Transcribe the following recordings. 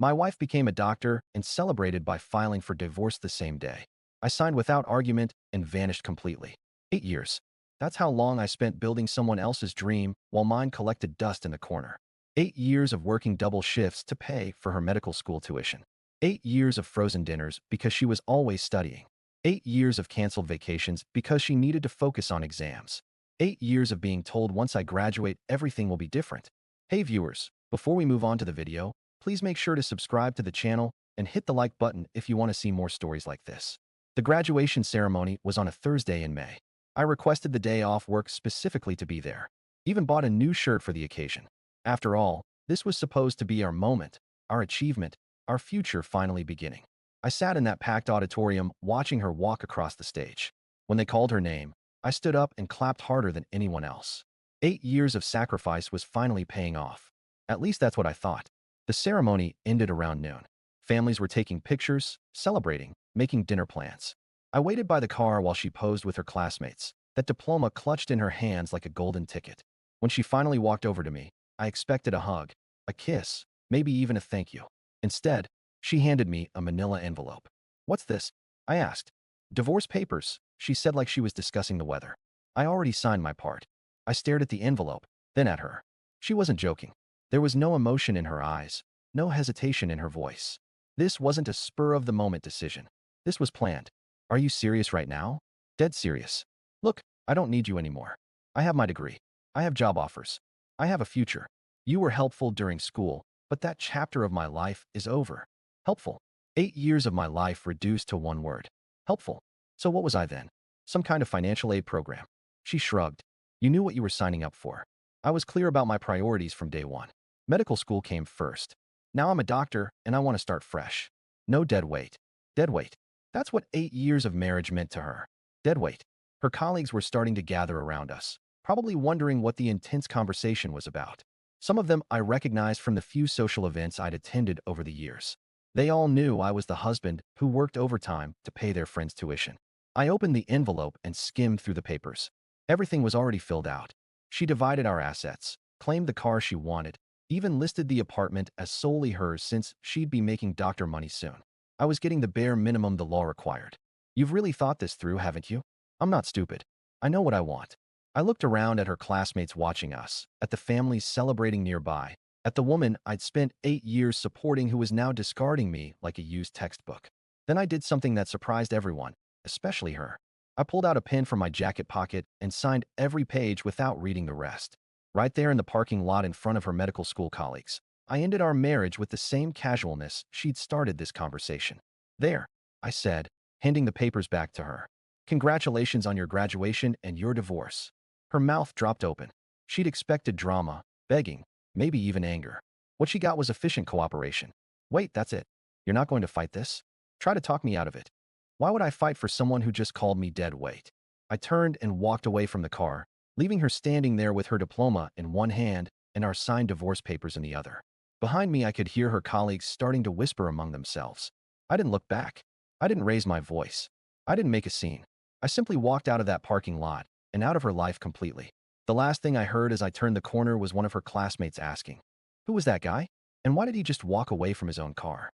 My wife became a doctor and celebrated by filing for divorce the same day. I signed without argument and vanished completely. 8 years. That's how long I spent building someone else's dream while mine collected dust in the corner. 8 years of working double shifts to pay for her medical school tuition. 8 years of frozen dinners because she was always studying. 8 years of canceled vacations because she needed to focus on exams. 8 years of being told once I graduate everything will be different. Hey viewers, before we move on to the video, please make sure to subscribe to the channel and hit the like button if you want to see more stories like this. The graduation ceremony was on a Thursday in May. I requested the day off work specifically to be there. Even bought a new shirt for the occasion. After all, this was supposed to be our moment, our achievement, our future finally beginning. I sat in that packed auditorium watching her walk across the stage. When they called her name, I stood up and clapped harder than anyone else. 8 years of sacrifice was finally paying off. At least that's what I thought. The ceremony ended around noon. Families were taking pictures, celebrating, making dinner plans. I waited by the car while she posed with her classmates, that diploma clutched in her hands like a golden ticket. When she finally walked over to me, I expected a hug, a kiss, maybe even a thank you. Instead, she handed me a manila envelope. "What's this?" I asked. "Divorce papers," she said like she was discussing the weather. I already signed my part. I stared at the envelope, then at her. She wasn't joking. There was no emotion in her eyes, no hesitation in her voice. This wasn't a spur-of-the-moment decision. This was planned. "Are you serious right now?" "Dead serious. Look, I don't need you anymore. I have my degree. I have job offers. I have a future. You were helpful during school, but that chapter of my life is over." Helpful. 8 years of my life reduced to one word. Helpful. So what was I then? Some kind of financial aid program? She shrugged. "You knew what you were signing up for." I was clear about my priorities from day one. Medical school came first. Now I'm a doctor and I want to start fresh. No dead weight. Dead weight. That's what 8 years of marriage meant to her. Dead weight. Her colleagues were starting to gather around us, probably wondering what the intense conversation was about. Some of them I recognized from the few social events I'd attended over the years. They all knew I was the husband who worked overtime to pay their friends' tuition. I opened the envelope and skimmed through the papers. Everything was already filled out. She divided our assets, claimed the car she wanted, even listed the apartment as solely hers since she'd be making doctor money soon. I was getting the bare minimum the law required. "You've really thought this through, haven't you?" "I'm not stupid. I know what I want." I looked around at her classmates watching us, at the families celebrating nearby, at the woman I'd spent 8 years supporting who was now discarding me like a used textbook. Then I did something that surprised everyone, especially her. I pulled out a pen from my jacket pocket and signed every page without reading the rest. Right there in the parking lot in front of her medical school colleagues. I ended our marriage with the same casualness she'd started this conversation. "There," I said, handing the papers back to her. "Congratulations on your graduation and your divorce." Her mouth dropped open. She'd expected drama, begging, maybe even anger. What she got was efficient cooperation. "Wait, that's it. You're not going to fight this? Try to talk me out of it." Why would I fight for someone who just called me dead weight? I turned and walked away from the car, leaving her standing there with her diploma in one hand and our signed divorce papers in the other. Behind me, I could hear her colleagues starting to whisper among themselves. I didn't look back. I didn't raise my voice. I didn't make a scene. I simply walked out of that parking lot and out of her life completely. The last thing I heard as I turned the corner was one of her classmates asking, "Who was that guy? And why did he just walk away from his own car?"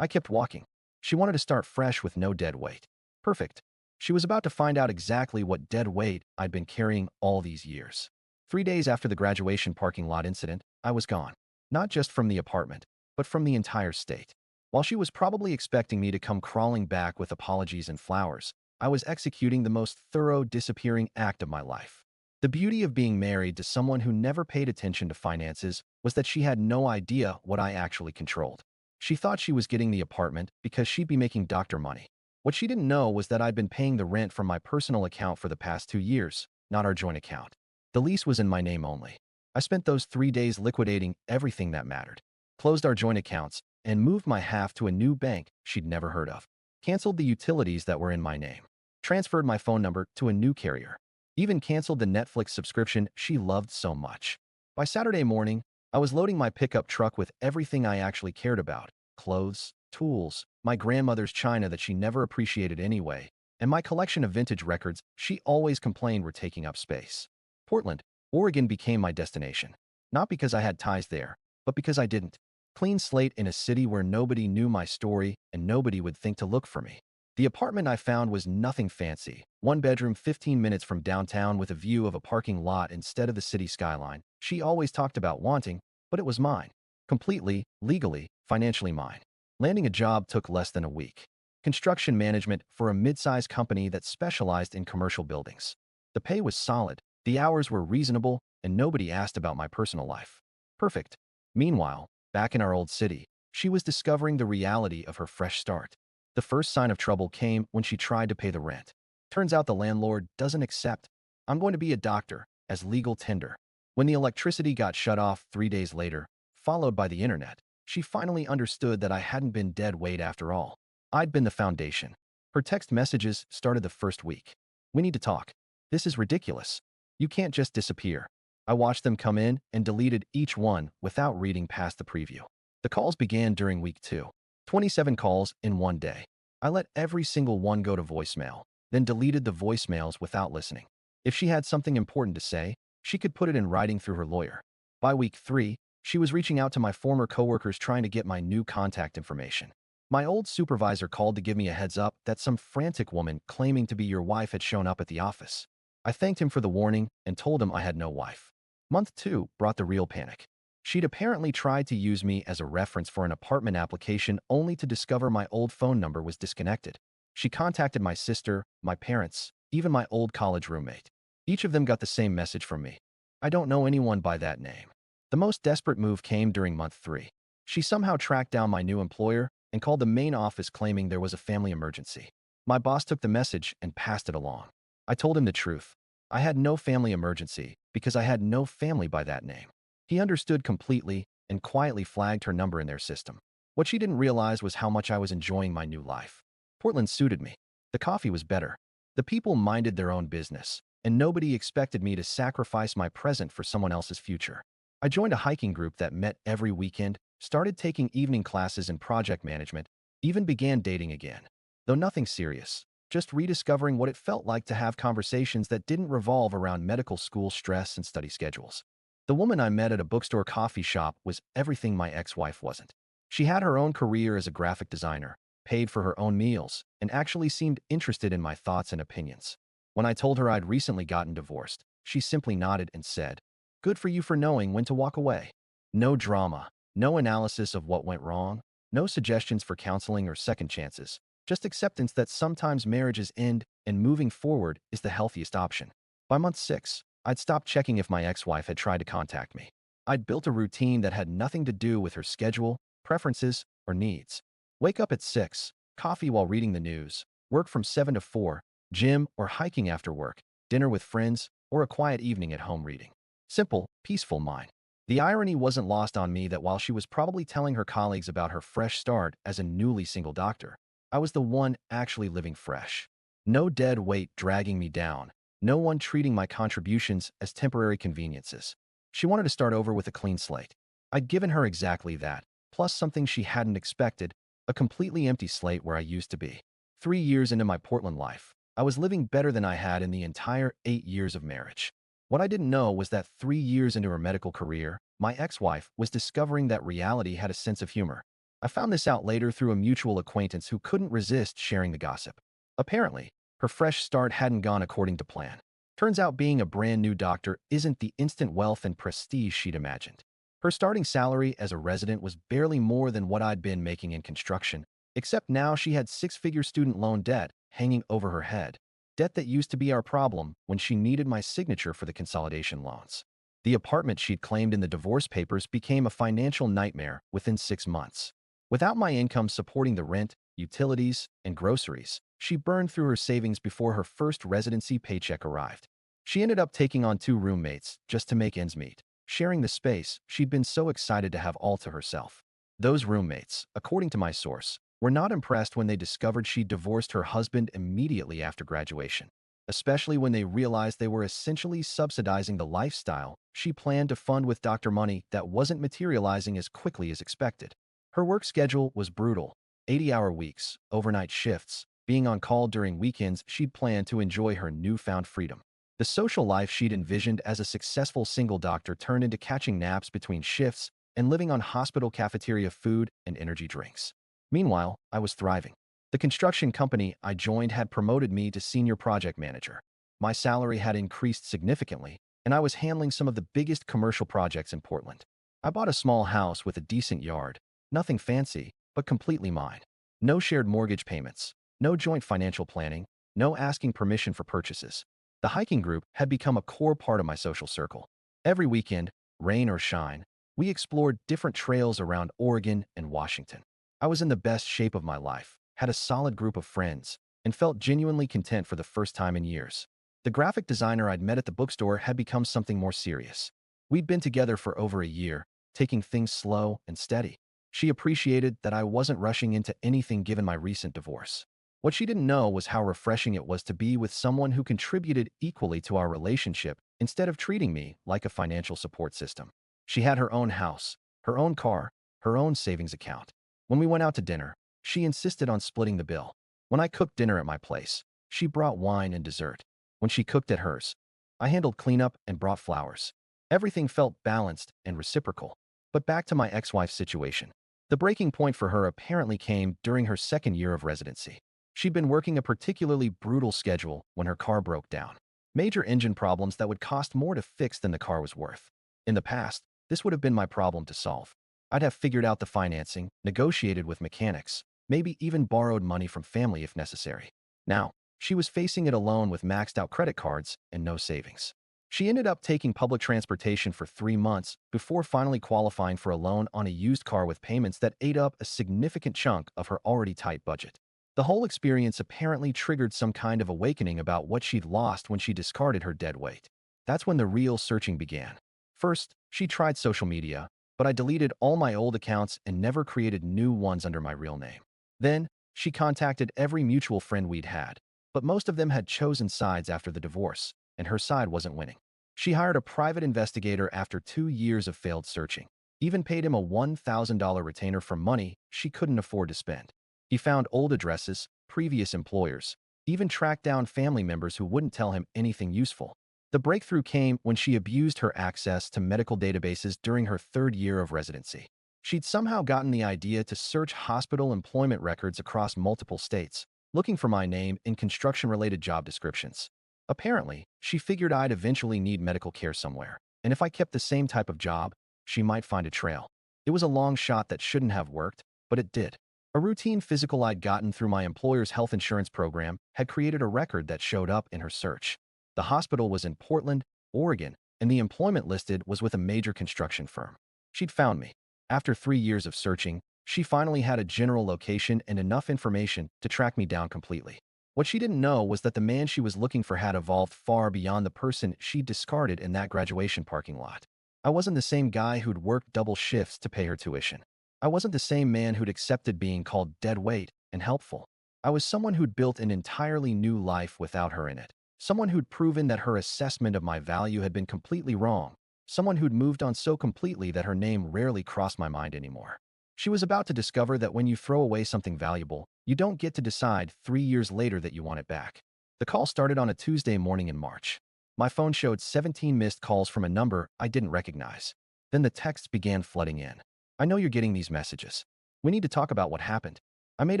I kept walking. She wanted to start fresh with no dead weight. Perfect. She was about to find out exactly what dead weight I'd been carrying all these years. 3 days after the graduation parking lot incident, I was gone. Not just from the apartment, but from the entire state. While she was probably expecting me to come crawling back with apologies and flowers, I was executing the most thorough disappearing act of my life. The beauty of being married to someone who never paid attention to finances was that she had no idea what I actually controlled. She thought she was getting the apartment because she'd be making doctor money. What she didn't know was that I'd been paying the rent from my personal account for the past 2 years, not our joint account. The lease was in my name only. I spent those 3 days liquidating everything that mattered, closed our joint accounts, and moved my half to a new bank she'd never heard of, canceled the utilities that were in my name, transferred my phone number to a new carrier, even canceled the Netflix subscription she loved so much. By Saturday morning, I was loading my pickup truck with everything I actually cared about: clothes, tools, my grandmother's china that she never appreciated anyway, and my collection of vintage records she always complained were taking up space. Portland, Oregon became my destination. Not because I had ties there, but because I didn't. Clean slate in a city where nobody knew my story and nobody would think to look for me. The apartment I found was nothing fancy. One bedroom, 15 minutes from downtown with a view of a parking lot instead of the city skyline. She always talked about wanting, but it was mine. Completely, legally, financially mine. Landing a job took less than a week. Construction management for a mid-sized company that specialized in commercial buildings. The pay was solid, the hours were reasonable, and nobody asked about my personal life. Perfect. Meanwhile, back in our old city, she was discovering the reality of her fresh start. The first sign of trouble came when she tried to pay the rent. Turns out the landlord doesn't accept. I'm going to be a doctor, as legal tender. When the electricity got shut off 3 days later, followed by the internet, she finally understood that I hadn't been dead weight after all. I'd been the foundation. Her text messages started the first week. We need to talk. This is ridiculous. You can't just disappear. I watched them come in and deleted each one without reading past the preview. The calls began during week 2. 27 calls in one day. I let every single one go to voicemail, then deleted the voicemails without listening. If she had something important to say, she could put it in writing through her lawyer. By week 3, she was reaching out to my former coworkers trying to get my new contact information. My old supervisor called to give me a heads up that some frantic woman claiming to be your wife had shown up at the office. I thanked him for the warning and told him I had no wife. Month 2 brought the real panic. She'd apparently tried to use me as a reference for an apartment application only to discover my old phone number was disconnected. She contacted my sister, my parents, even my old college roommate. Each of them got the same message from me. I don't know anyone by that name. The most desperate move came during month 3. She somehow tracked down my new employer and called the main office claiming there was a family emergency. My boss took the message and passed it along. I told him the truth. I had no family emergency because I had no family by that name. He understood completely and quietly flagged her number in their system. What she didn't realize was how much I was enjoying my new life. Portland suited me. The coffee was better. The people minded their own business, and nobody expected me to sacrifice my present for someone else's future. I joined a hiking group that met every weekend, started taking evening classes in project management, even began dating again. Though nothing serious, just rediscovering what it felt like to have conversations that didn't revolve around medical school stress and study schedules. The woman I met at a bookstore coffee shop was everything my ex-wife wasn't. She had her own career as a graphic designer, paid for her own meals, and actually seemed interested in my thoughts and opinions. When I told her I'd recently gotten divorced, she simply nodded and said, "Good for you for knowing when to walk away." No drama, no analysis of what went wrong, no suggestions for counseling or second chances, just acceptance that sometimes marriages end and moving forward is the healthiest option. By month 6, I'd stopped checking if my ex-wife had tried to contact me. I'd built a routine that had nothing to do with her schedule, preferences, or needs. Wake up at 6, coffee while reading the news, work from 7 to 4, gym or hiking after work, dinner with friends, or a quiet evening at home reading. Simple, peaceful mind. The irony wasn't lost on me that while she was probably telling her colleagues about her fresh start as a newly single doctor, I was the one actually living fresh. No dead weight dragging me down. No one treating my contributions as temporary conveniences. She wanted to start over with a clean slate. I'd given her exactly that, plus something she hadn't expected, a completely empty slate where I used to be. 3 years into my Portland life, I was living better than I had in the entire 8 years of marriage. What I didn't know was that 3 years into her medical career, my ex-wife was discovering that reality had a sense of humor. I found this out later through a mutual acquaintance who couldn't resist sharing the gossip. Apparently, her fresh start hadn't gone according to plan. Turns out being a brand new doctor isn't the instant wealth and prestige she'd imagined. Her starting salary as a resident was barely more than what I'd been making in construction, except now she had six-figure student loan debt hanging over her head. Debt that used to be our problem when she needed my signature for the consolidation loans. The apartment she'd claimed in the divorce papers became a financial nightmare within 6 months. Without my income supporting the rent, utilities, and groceries, she burned through her savings before her first residency paycheck arrived. She ended up taking on 2 roommates just to make ends meet, sharing the space she'd been so excited to have all to herself. Those roommates, according to my source, were not impressed when they discovered she'd divorced her husband immediately after graduation, especially when they realized they were essentially subsidizing the lifestyle she planned to fund with doctor money that wasn't materializing as quickly as expected. Her work schedule was brutal, 80-hour weeks, overnight shifts, being on call during weekends. She'd planned to enjoy her newfound freedom. The social life she'd envisioned as a successful single doctor turned into catching naps between shifts and living on hospital cafeteria food and energy drinks. Meanwhile, I was thriving. The construction company I joined had promoted me to senior project manager. My salary had increased significantly, and I was handling some of the biggest commercial projects in Portland. I bought a small house with a decent yard, nothing fancy, but completely mine. No shared mortgage payments, no joint financial planning, no asking permission for purchases. The hiking group had become a core part of my social circle. Every weekend, rain or shine, we explored different trails around Oregon and Washington. I was in the best shape of my life, had a solid group of friends, and felt genuinely content for the first time in years. The graphic designer I'd met at the bookstore had become something more serious. We'd been together for over a year, taking things slow and steady. She appreciated that I wasn't rushing into anything given my recent divorce. What she didn't know was how refreshing it was to be with someone who contributed equally to our relationship instead of treating me like a financial support system. She had her own house, her own car, her own savings account. When we went out to dinner, she insisted on splitting the bill. When I cooked dinner at my place, she brought wine and dessert. When she cooked at hers, I handled cleanup and brought flowers. Everything felt balanced and reciprocal. But back to my ex-wife's situation. The breaking point for her apparently came during her second year of residency. She'd been working a particularly brutal schedule when her car broke down. Major engine problems that would cost more to fix than the car was worth. In the past, this would have been my problem to solve. I'd have figured out the financing, negotiated with mechanics, maybe even borrowed money from family if necessary. Now, she was facing it alone with maxed out credit cards and no savings. She ended up taking public transportation for 3 months before finally qualifying for a loan on a used car with payments that ate up a significant chunk of her already tight budget. The whole experience apparently triggered some kind of awakening about what she'd lost when she discarded her dead weight. That's when the real searching began. First, she tried social media, but I deleted all my old accounts and never created new ones under my real name. Then, she contacted every mutual friend we'd had, but most of them had chosen sides after the divorce, and her side wasn't winning. She hired a private investigator after 2 years of failed searching, even paid him a $1,000 retainer for money she couldn't afford to spend. He found old addresses, previous employers, even tracked down family members who wouldn't tell him anything useful. The breakthrough came when she abused her access to medical databases during her third year of residency. She'd somehow gotten the idea to search hospital employment records across multiple states, looking for my name in construction-related job descriptions. Apparently, she figured I'd eventually need medical care somewhere, and if I kept the same type of job, she might find a trail. It was a long shot that shouldn't have worked, but it did. A routine physical I'd gotten through my employer's health insurance program had created a record that showed up in her search. The hospital was in Portland, Oregon, and the employment listed was with a major construction firm. She'd found me. After 3 years of searching, she finally had a general location and enough information to track me down completely. What she didn't know was that the man she was looking for had evolved far beyond the person she'd discarded in that graduation parking lot. I wasn't the same guy who'd worked double shifts to pay her tuition. I wasn't the same man who'd accepted being called dead weight and helpful. I was someone who'd built an entirely new life without her in it. Someone who'd proven that her assessment of my value had been completely wrong. Someone who'd moved on so completely that her name rarely crossed my mind anymore. She was about to discover that when you throw away something valuable, you don't get to decide 3 years later that you want it back. The call started on a Tuesday morning in March. My phone showed 17 missed calls from a number I didn't recognize. Then the texts began flooding in. I know you're getting these messages. We need to talk about what happened. I made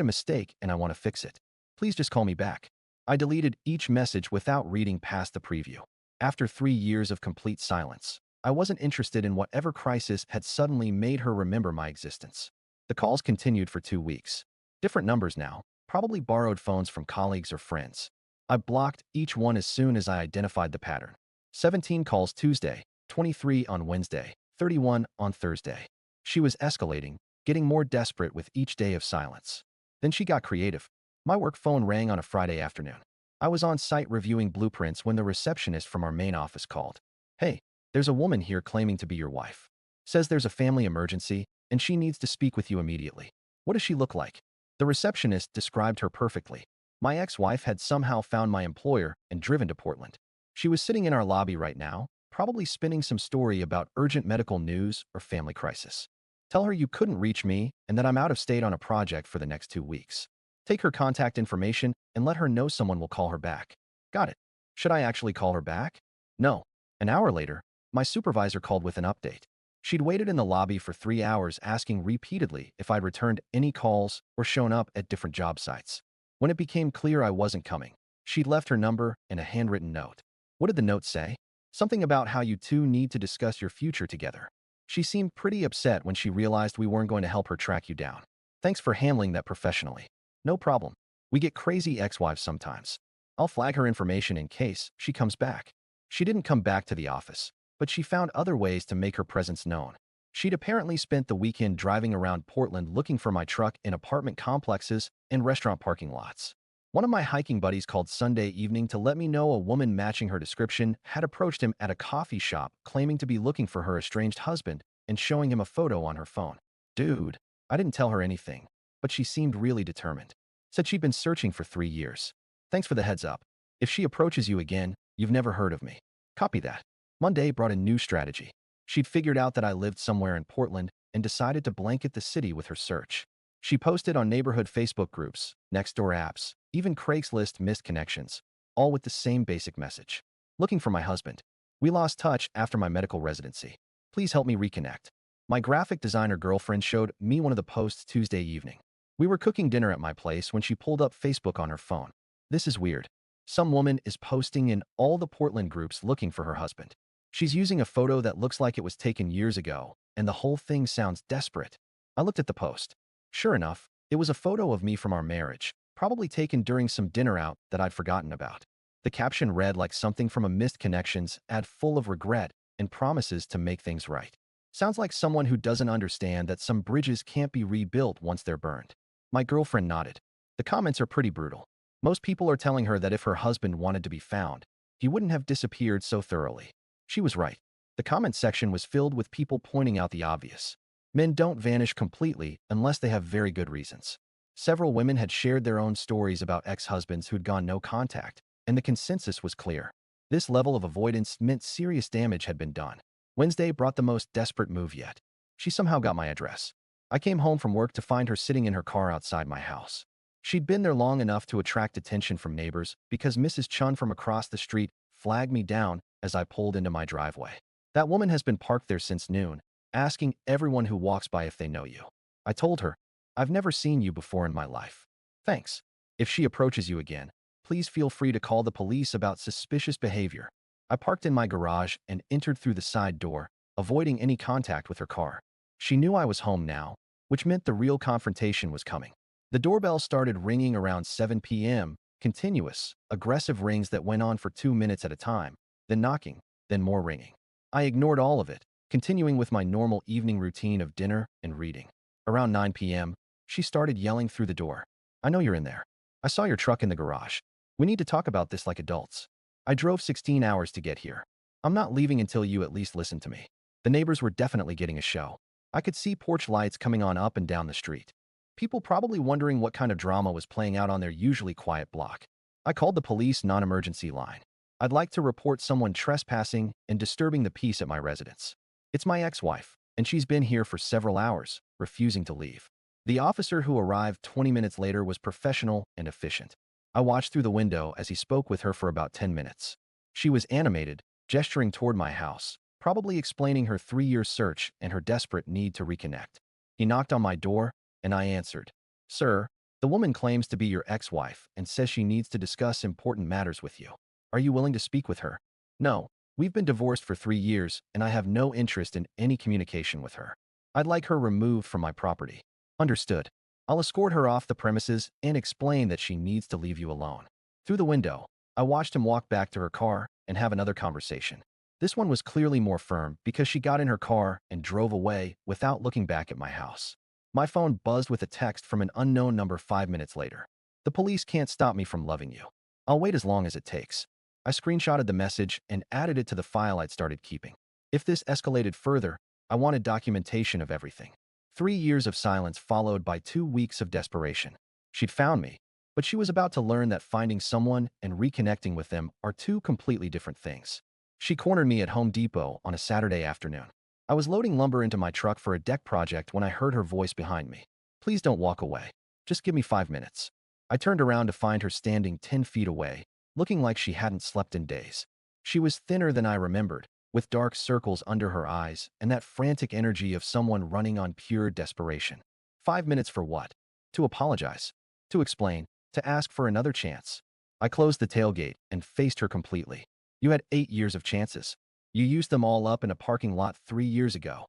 a mistake and I want to fix it. Please just call me back. I deleted each message without reading past the preview. After 3 years of complete silence, I wasn't interested in whatever crisis had suddenly made her remember my existence. The calls continued for 2 weeks. Different numbers now, probably borrowed phones from colleagues or friends. I blocked each one as soon as I identified the pattern. 17 calls Tuesday, 23 on Wednesday, 31 on Thursday. She was escalating, getting more desperate with each day of silence. Then she got creative. My work phone rang on a Friday afternoon. I was on site reviewing blueprints when the receptionist from our main office called. Hey, there's a woman here claiming to be your wife. Says there's a family emergency and she needs to speak with you immediately. What does she look like? The receptionist described her perfectly. My ex-wife had somehow found my employer and driven to Portland. She was sitting in our lobby right now, probably spinning some story about urgent medical news or family crisis. Tell her you couldn't reach me and that I'm out of state on a project for the next 2 weeks. Take her contact information and let her know someone will call her back. Got it. Should I actually call her back? No. An hour later, my supervisor called with an update. She'd waited in the lobby for 3 hours asking repeatedly if I'd returned any calls or shown up at different job sites. When it became clear I wasn't coming, she'd left her number and a handwritten note. What did the note say? Something about how you two need to discuss your future together. She seemed pretty upset when she realized we weren't going to help her track you down. Thanks for handling that professionally. No problem. We get crazy ex-wives sometimes. I'll flag her information in case she comes back. She didn't come back to the office, but she found other ways to make her presence known. She'd apparently spent the weekend driving around Portland looking for my truck in apartment complexes and restaurant parking lots. One of my hiking buddies called Sunday evening to let me know a woman matching her description had approached him at a coffee shop claiming to be looking for her estranged husband and showing him a photo on her phone. Dude, I didn't tell her anything, but she seemed really determined. Said she'd been searching for 3 years. Thanks for the heads up. If she approaches you again, you've never heard of me. Copy that. Monday brought a new strategy. She'd figured out that I lived somewhere in Portland and decided to blanket the city with her search. She posted on neighborhood Facebook groups, Nextdoor apps, even Craigslist missed connections, all with the same basic message. Looking for my husband. We lost touch after my medical residency. Please help me reconnect. My graphic designer girlfriend showed me one of the posts Tuesday evening. We were cooking dinner at my place when she pulled up Facebook on her phone. This is weird. Some woman is posting in all the Portland groups looking for her husband. She's using a photo that looks like it was taken years ago, and the whole thing sounds desperate. I looked at the post. Sure enough, it was a photo of me from our marriage, probably taken during some dinner out that I'd forgotten about. The caption read like something from a missed connections ad full of regret and promises to make things right. Sounds like someone who doesn't understand that some bridges can't be rebuilt once they're burned. My girlfriend nodded. The comments are pretty brutal. Most people are telling her that if her husband wanted to be found, he wouldn't have disappeared so thoroughly. She was right. The comment section was filled with people pointing out the obvious. Men don't vanish completely unless they have very good reasons. Several women had shared their own stories about ex-husbands who'd gone no contact, and the consensus was clear. This level of avoidance meant serious damage had been done. Wednesday brought the most desperate move yet. She somehow got my address. I came home from work to find her sitting in her car outside my house. She'd been there long enough to attract attention from neighbors because Mrs. Chun from across the street flagged me down as I pulled into my driveway. That woman has been parked there since noon, asking everyone who walks by if they know you. I told her, I've never seen you before in my life. Thanks. If she approaches you again, please feel free to call the police about suspicious behavior. I parked in my garage and entered through the side door, avoiding any contact with her car. She knew I was home now, which meant the real confrontation was coming. The doorbell started ringing around 7 p.m., continuous, aggressive rings that went on for 2 minutes at a time, then knocking, then more ringing. I ignored all of it, continuing with my normal evening routine of dinner and reading. Around 9 p.m., she started yelling through the door. I know you're in there. I saw your truck in the garage. We need to talk about this like adults. I drove 16 hours to get here. I'm not leaving until you at least listen to me. The neighbors were definitely getting a show. I could see porch lights coming on up and down the street. People probably wondering what kind of drama was playing out on their usually quiet block. I called the police non-emergency line. I'd like to report someone trespassing and disturbing the peace at my residence. It's my ex-wife, and she's been here for several hours, refusing to leave. The officer who arrived 20 minutes later was professional and efficient. I watched through the window as he spoke with her for about 10 minutes. She was animated, gesturing toward my house, probably explaining her 3-year search and her desperate need to reconnect. He knocked on my door, and I answered. Sir, the woman claims to be your ex-wife and says she needs to discuss important matters with you. Are you willing to speak with her? No, we've been divorced for 3 years, and I have no interest in any communication with her. I'd like her removed from my property. Understood. I'll escort her off the premises and explain that she needs to leave you alone. Through the window, I watched him walk back to her car and have another conversation. This one was clearly more firm because she got in her car and drove away without looking back at my house. My phone buzzed with a text from an unknown number 5 minutes later. The police can't stop me from loving you. I'll wait as long as it takes. I screenshotted the message and added it to the file I'd started keeping. If this escalated further, I wanted documentation of everything. 3 years of silence followed by 2 weeks of desperation. She'd found me, but she was about to learn that finding someone and reconnecting with them are 2 completely different things. She cornered me at Home Depot on a Saturday afternoon. I was loading lumber into my truck for a deck project when I heard her voice behind me. Please don't walk away. Just give me 5 minutes. I turned around to find her standing 10 feet away, looking like she hadn't slept in days. She was thinner than I remembered, with dark circles under her eyes and that frantic energy of someone running on pure desperation. 5 minutes for what? To apologize, to explain, to ask for another chance. I closed the tailgate and faced her completely. You had 8 years of chances. You used them all up in a parking lot 3 years ago.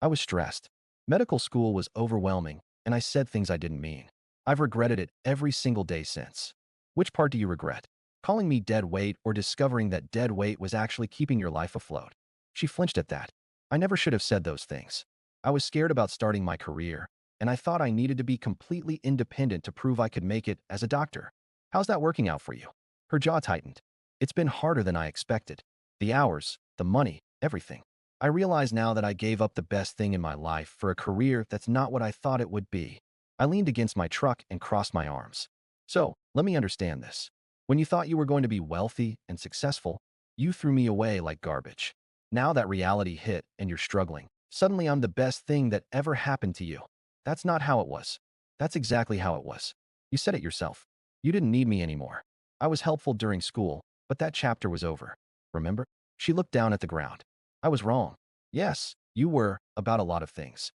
I was stressed. Medical school was overwhelming, and I said things I didn't mean. I've regretted it every single day since. Which part do you regret? Calling me dead weight or discovering that dead weight was actually keeping your life afloat? She flinched at that. I never should have said those things. I was scared about starting my career, and I thought I needed to be completely independent to prove I could make it as a doctor. How's that working out for you? Her jaw tightened. It's been harder than I expected. The hours, the money, everything. I realize now that I gave up the best thing in my life for a career that's not what I thought it would be. I leaned against my truck and crossed my arms. So, let me understand this. When you thought you were going to be wealthy and successful, you threw me away like garbage. Now that reality hit and you're struggling, suddenly I'm the best thing that ever happened to you. That's not how it was. That's exactly how it was. You said it yourself. You didn't need me anymore. I was helpful during school, but that chapter was over. Remember? She looked down at the ground. I was wrong. Yes, you were, about a lot of things.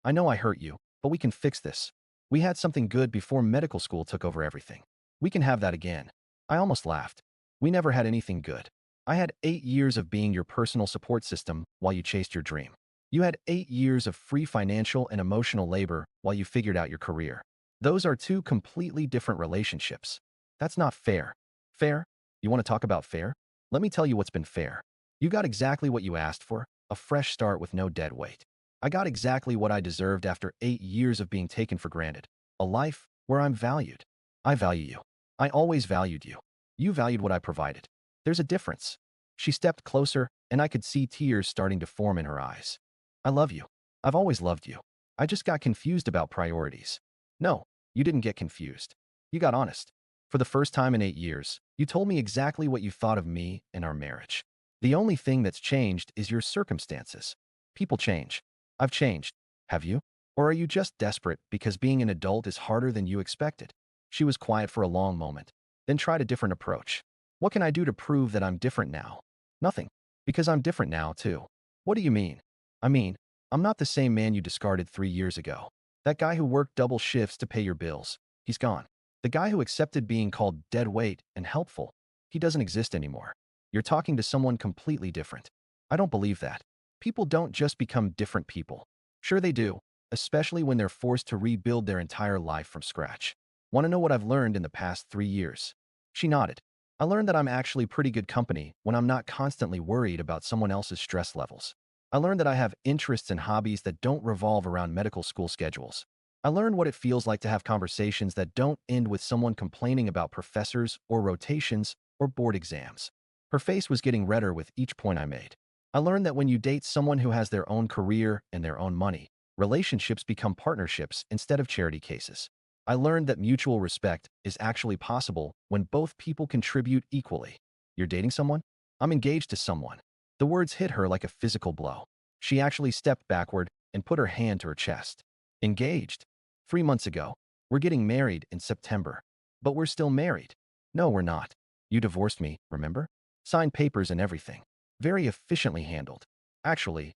I know I hurt you, but we can fix this. We had something good before medical school took over everything. We can have that again. I almost laughed. We never had anything good. I had 8 years of being your personal support system while you chased your dream. You had 8 years of free financial and emotional labor while you figured out your career. Those are two completely different relationships. That's not fair. Fair? You want to talk about fair? Let me tell you what's been fair. You got exactly what you asked for, a fresh start with no dead weight. I got exactly what I deserved after 8 years of being taken for granted. A life where I'm valued. I value you. I always valued you. You valued what I provided. There's a difference. She stepped closer, and I could see tears starting to form in her eyes. I love you. I've always loved you. I just got confused about priorities. No, you didn't get confused. You got honest. For the first time in 8 years, you told me exactly what you thought of me and our marriage. The only thing that's changed is your circumstances. People change. I've changed. Have you? Or are you just desperate because being an adult is harder than you expected? She was quiet for a long moment, then tried a different approach. What can I do to prove that I'm different now? Nothing. Because I'm different now, too. What do you mean? I mean, I'm not the same man you discarded 3 years ago. That guy who worked double shifts to pay your bills. He's gone. The guy who accepted being called dead weight and helpful. He doesn't exist anymore. You're talking to someone completely different. I don't believe that. People don't just become different people. Sure they do, especially when they're forced to rebuild their entire life from scratch. Want to know what I've learned in the past 3 years? She nodded. I learned that I'm actually pretty good company when I'm not constantly worried about someone else's stress levels. I learned that I have interests and hobbies that don't revolve around medical school schedules. I learned what it feels like to have conversations that don't end with someone complaining about professors or rotations or board exams. Her face was getting redder with each point I made. I learned that when you date someone who has their own career and their own money, relationships become partnerships instead of charity cases. I learned that mutual respect is actually possible when both people contribute equally. You're dating someone? I'm engaged to someone. The words hit her like a physical blow. She actually stepped backward and put her hand to her chest. Engaged? 3 months ago. We're getting married in September. But we're still married. No, we're not. You divorced me, remember? Signed papers and everything. Very efficiently handled. Actually,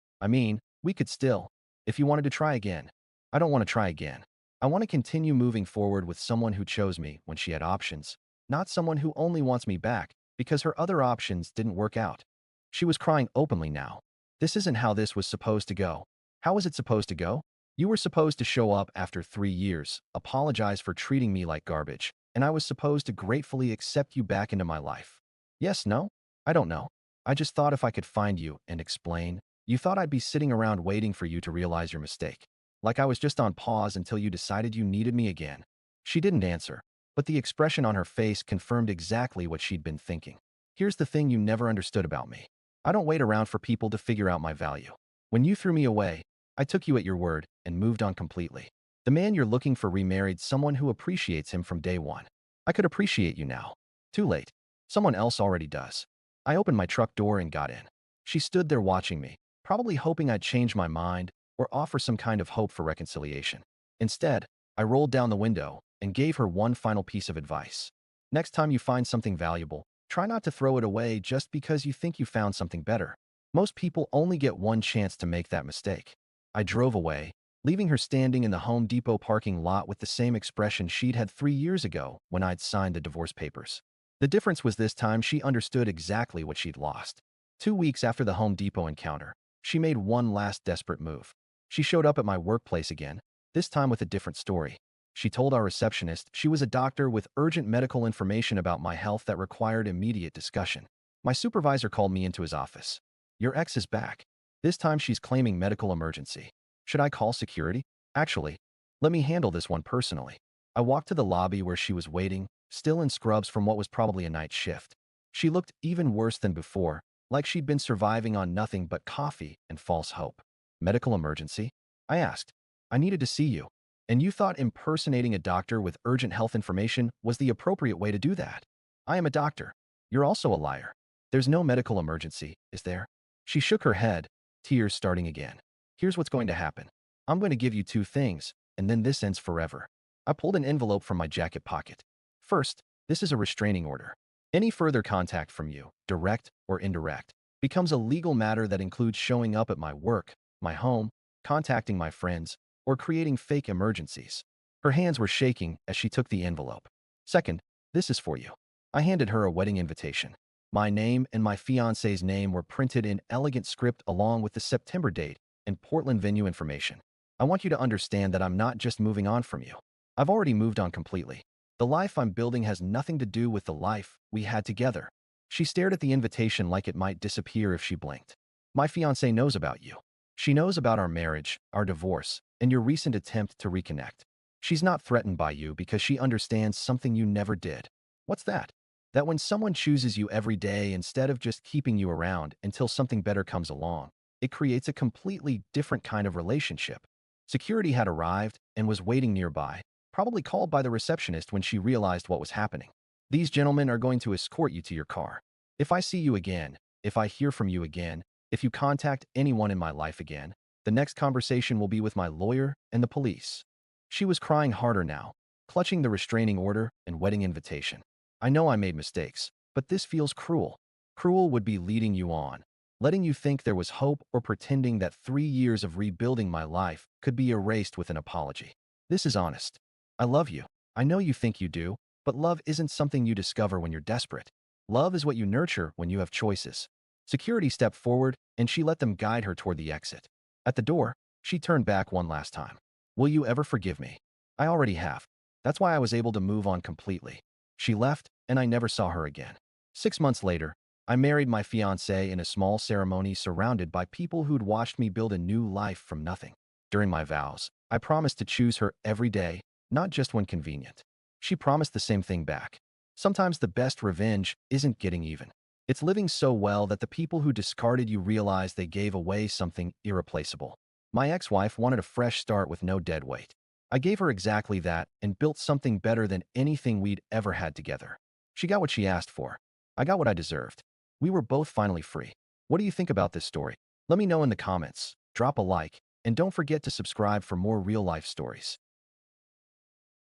we could still, if you wanted to try again. I don't want to try again. I want to continue moving forward with someone who chose me when she had options, not someone who only wants me back because her other options didn't work out. She was crying openly now. This isn't how this was supposed to go. How was it supposed to go? You were supposed to show up after 3 years, apologize for treating me like garbage, and I was supposed to gratefully accept you back into my life. Yes, no? I don't know. I just thought if I could find you and explain, you thought I'd be sitting around waiting for you to realize your mistake. Like I was just on pause until you decided you needed me again. She didn't answer, but the expression on her face confirmed exactly what she'd been thinking. Here's the thing you never understood about me. I don't wait around for people to figure out my value. When you threw me away, I took you at your word and moved on completely. The man you're looking for remarried someone who appreciates him from day one. I could appreciate you now. Too late. Someone else already does. I opened my truck door and got in. She stood there watching me, probably hoping I'd change my mind or offer some kind of hope for reconciliation. Instead, I rolled down the window and gave her one final piece of advice. Next time you find something valuable, try not to throw it away just because you think you found something better. Most people only get one chance to make that mistake. I drove away, leaving her standing in the Home Depot parking lot with the same expression she'd had 3 years ago when I'd signed the divorce papers. The difference was this time she understood exactly what she'd lost. 2 weeks after the Home Depot encounter, she made one last desperate move. She showed up at my workplace again, this time with a different story. She told our receptionist she was a doctor with urgent medical information about my health that required immediate discussion. My supervisor called me into his office. Your ex is back. This time she's claiming medical emergency. Should I call security? Actually, let me handle this one personally. I walked to the lobby where she was waiting, still in scrubs from what was probably a night shift. She looked even worse than before, like she'd been surviving on nothing but coffee and false hope. Medical emergency? I asked. I needed to see you. And you thought impersonating a doctor with urgent health information was the appropriate way to do that? I am a doctor. You're also a liar. There's no medical emergency, is there? She shook her head, tears starting again. Here's what's going to happen. I'm going to give you two things, and then this ends forever. I pulled an envelope from my jacket pocket. First, this is a restraining order. Any further contact from you, direct or indirect, becomes a legal matter that includes showing up at my work, my home, contacting my friends, or creating fake emergencies. Her hands were shaking as she took the envelope. Second, this is for you. I handed her a wedding invitation. My name and my fiancé's name were printed in elegant script along with the September date and Portland venue information. I want you to understand that I'm not just moving on from you. I've already moved on completely. The life I'm building has nothing to do with the life we had together. She stared at the invitation like it might disappear if she blinked. My fiancé knows about you. She knows about our marriage, our divorce, and your recent attempt to reconnect. She's not threatened by you because she understands something you never did. What's that? That when someone chooses you every day instead of just keeping you around until something better comes along, it creates a completely different kind of relationship. Security had arrived and was waiting nearby, probably called by the receptionist when she realized what was happening. These gentlemen are going to escort you to your car. If I see you again, if I hear from you again, if you contact anyone in my life again, the next conversation will be with my lawyer and the police. She was crying harder now, clutching the restraining order and wedding invitation. I know I made mistakes, but this feels cruel. Cruel would be leading you on, letting you think there was hope, or pretending that 3 years of rebuilding my life could be erased with an apology. This is honest. I love you. I know you think you do, but love isn't something you discover when you're desperate. Love is what you nurture when you have choices. Security stepped forward, and she let them guide her toward the exit. At the door, she turned back one last time. Will you ever forgive me? I already have. That's why I was able to move on completely. She left, and I never saw her again. 6 months later, I married my fiancée in a small ceremony surrounded by people who'd watched me build a new life from nothing. During my vows, I promised to choose her every day, not just when convenient. She promised the same thing back. Sometimes the best revenge isn't getting even. It's living so well that the people who discarded you realize they gave away something irreplaceable. My ex-wife wanted a fresh start with no dead weight. I gave her exactly that and built something better than anything we'd ever had together. She got what she asked for. I got what I deserved. We were both finally free. What do you think about this story? Let me know in the comments, drop a like, and don't forget to subscribe for more real-life stories.